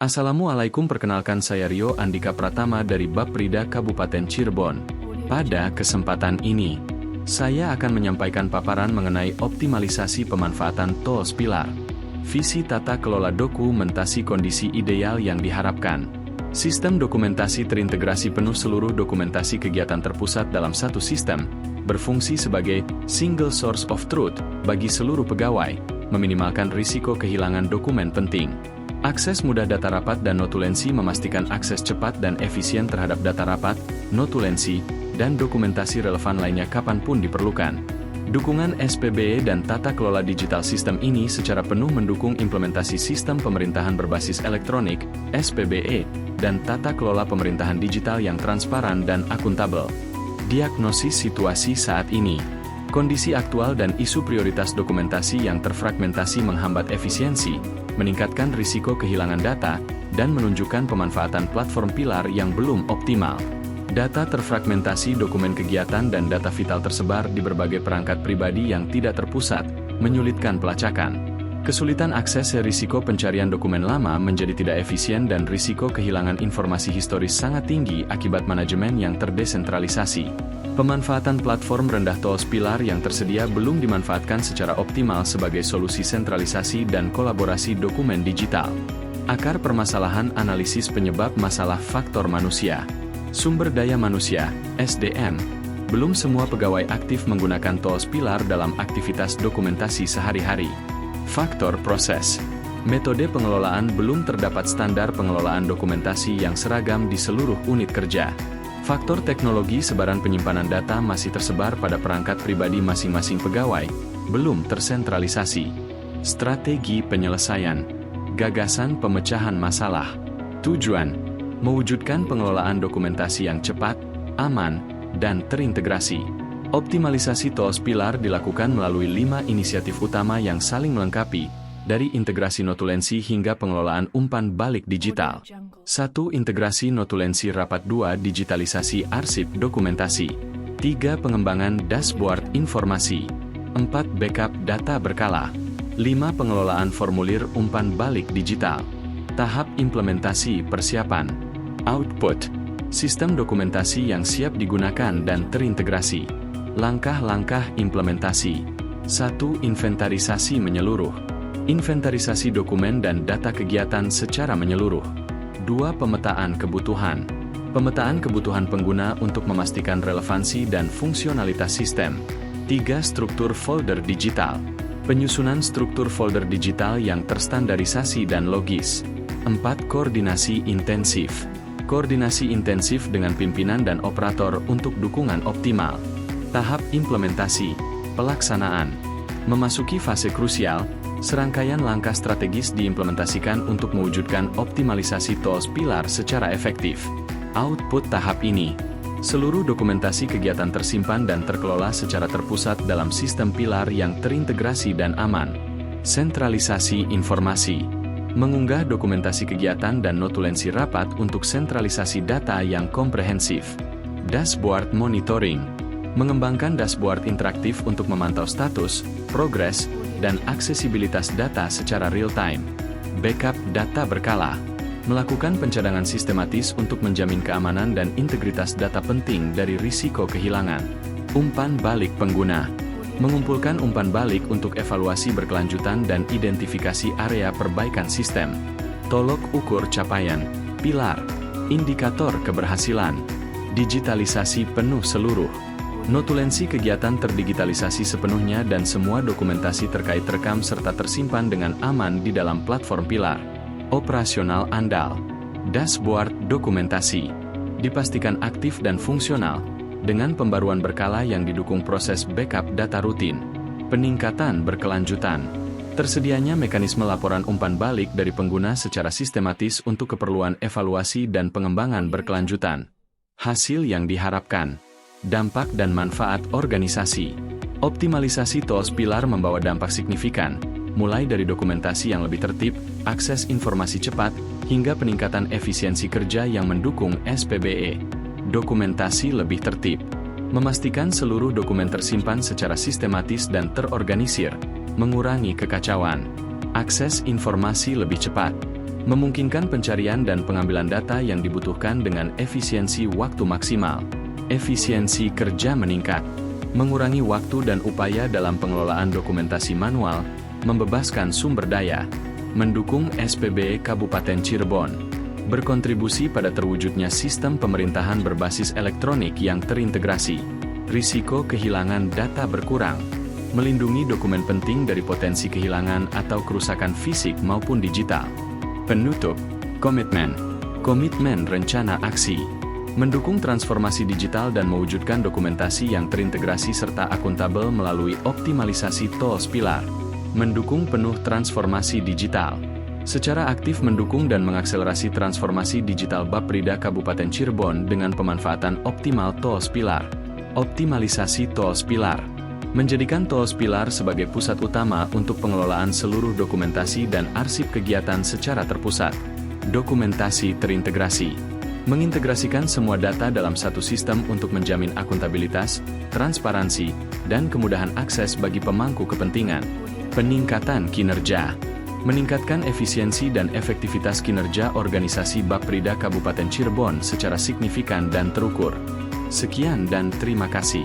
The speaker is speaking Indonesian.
Assalamualaikum, perkenalkan saya Rio Andika Pratama dari Bapprida Kabupaten Cirebon. Pada kesempatan ini, saya akan menyampaikan paparan mengenai optimalisasi pemanfaatan tools pilar. Visi tata kelola dokumentasi kondisi ideal yang diharapkan. Sistem dokumentasi terintegrasi penuh, seluruh dokumentasi kegiatan terpusat dalam satu sistem, berfungsi sebagai single source of truth bagi seluruh pegawai, meminimalkan risiko kehilangan dokumen penting. Akses mudah data rapat dan notulensi, memastikan akses cepat dan efisien terhadap data rapat, notulensi, dan dokumentasi relevan lainnya kapanpun diperlukan. Dukungan SPBE dan tata kelola digital, sistem ini secara penuh mendukung implementasi sistem pemerintahan berbasis elektronik, SPBE, dan tata kelola pemerintahan digital yang transparan dan akuntabel. Diagnosis situasi saat ini. Kondisi aktual dan isu prioritas dokumentasi yang terfragmentasi menghambat efisiensi, meningkatkan risiko kehilangan data, dan menunjukkan pemanfaatan platform pilar yang belum optimal. Data terfragmentasi, dokumen kegiatan dan data vital tersebar di berbagai perangkat pribadi yang tidak terpusat, menyulitkan pelacakan. Kesulitan akses, risiko pencarian dokumen lama menjadi tidak efisien dan risiko kehilangan informasi historis sangat tinggi akibat manajemen yang terdesentralisasi. Pemanfaatan platform rendah, tools pilar yang tersedia belum dimanfaatkan secara optimal sebagai solusi sentralisasi dan kolaborasi dokumen digital. Akar permasalahan, analisis penyebab masalah, faktor manusia. Sumber daya manusia, SDM. Belum semua pegawai aktif menggunakan tools pilar dalam aktivitas dokumentasi sehari-hari. Faktor proses. Metode pengelolaan, belum terdapat standar pengelolaan dokumentasi yang seragam di seluruh unit kerja. Faktor teknologi, sebaran penyimpanan data masih tersebar pada perangkat pribadi masing-masing pegawai, belum tersentralisasi. Strategi penyelesaian. Gagasan pemecahan masalah. Tujuan: mewujudkan pengelolaan dokumentasi yang cepat, aman, dan terintegrasi. Optimalisasi tools pilar dilakukan melalui 5 inisiatif utama yang saling melengkapi, dari integrasi notulensi hingga pengelolaan umpan balik digital. 1. Integrasi notulensi rapat. 2. Digitalisasi arsip dokumentasi. 3. Pengembangan dashboard informasi. 4. Backup data berkala. 5. Pengelolaan formulir umpan balik digital. Tahap implementasi persiapan. Output. Sistem dokumentasi yang siap digunakan dan terintegrasi. Langkah-langkah implementasi. 1. Inventarisasi menyeluruh. Inventarisasi dokumen dan data kegiatan secara menyeluruh. 2. Pemetaan kebutuhan. Pemetaan kebutuhan pengguna untuk memastikan relevansi dan fungsionalitas sistem. 3. Struktur folder digital. Penyusunan struktur folder digital yang terstandarisasi dan logis. 4. Koordinasi intensif. Koordinasi intensif dengan pimpinan dan operator untuk dukungan optimal. Tahap implementasi, pelaksanaan. Memasuki fase krusial, serangkaian langkah strategis diimplementasikan untuk mewujudkan optimalisasi tools pilar secara efektif. Output tahap ini. Seluruh dokumentasi kegiatan tersimpan dan terkelola secara terpusat dalam sistem pilar yang terintegrasi dan aman. Sentralisasi informasi. Mengunggah dokumentasi kegiatan dan notulensi rapat untuk sentralisasi data yang komprehensif. Dashboard monitoring. Mengembangkan dashboard interaktif untuk memantau status, progres, dan aksesibilitas data secara real-time. Backup data berkala. Melakukan pencadangan sistematis untuk menjamin keamanan dan integritas data penting dari risiko kehilangan. Umpan balik pengguna. Mengumpulkan umpan balik untuk evaluasi berkelanjutan dan identifikasi area perbaikan sistem. Tolok ukur capaian. Pilar. Indikator keberhasilan. Digitalisasi penuh seluruh. Notulensi kegiatan terdigitalisasi sepenuhnya dan semua dokumentasi terkait terekam serta tersimpan dengan aman di dalam platform pilar. Operasional andal. Dashboard dokumentasi. Dipastikan aktif dan fungsional, dengan pembaruan berkala yang didukung proses backup data rutin. Peningkatan berkelanjutan. Tersedianya mekanisme laporan umpan balik dari pengguna secara sistematis untuk keperluan evaluasi dan pengembangan berkelanjutan. Hasil yang diharapkan. Dampak dan manfaat organisasi. Optimalisasi tools pilar membawa dampak signifikan, mulai dari dokumentasi yang lebih tertib, akses informasi cepat, hingga peningkatan efisiensi kerja yang mendukung SPBE. Dokumentasi lebih tertib. Memastikan seluruh dokumen tersimpan secara sistematis dan terorganisir, mengurangi kekacauan. Akses informasi lebih cepat. memungkinkan pencarian dan pengambilan data yang dibutuhkan dengan efisiensi waktu maksimal. Efisiensi kerja meningkat, mengurangi waktu dan upaya dalam pengelolaan dokumentasi manual, membebaskan sumber daya, mendukung SPB Kabupaten Cirebon, berkontribusi pada terwujudnya sistem pemerintahan berbasis elektronik yang terintegrasi, risiko kehilangan data berkurang, melindungi dokumen penting dari potensi kehilangan atau kerusakan fisik maupun digital. Penutup, komitmen rencana aksi, mendukung transformasi digital dan mewujudkan dokumentasi yang terintegrasi serta akuntabel melalui optimalisasi tools pilar, mendukung penuh transformasi digital. Secara aktif mendukung dan mengakselerasi transformasi digital Baprida Kabupaten Cirebon dengan pemanfaatan optimal tools pilar. Optimalisasi tools pilar menjadikan tools pilar sebagai pusat utama untuk pengelolaan seluruh dokumentasi dan arsip kegiatan secara terpusat. Dokumentasi terintegrasi mengintegrasikan semua data dalam satu sistem untuk menjamin akuntabilitas, transparansi, dan kemudahan akses bagi pemangku kepentingan. Peningkatan kinerja meningkatkan efisiensi dan efektivitas kinerja organisasi Baprida Kabupaten Cirebon secara signifikan dan terukur. Sekian dan terima kasih.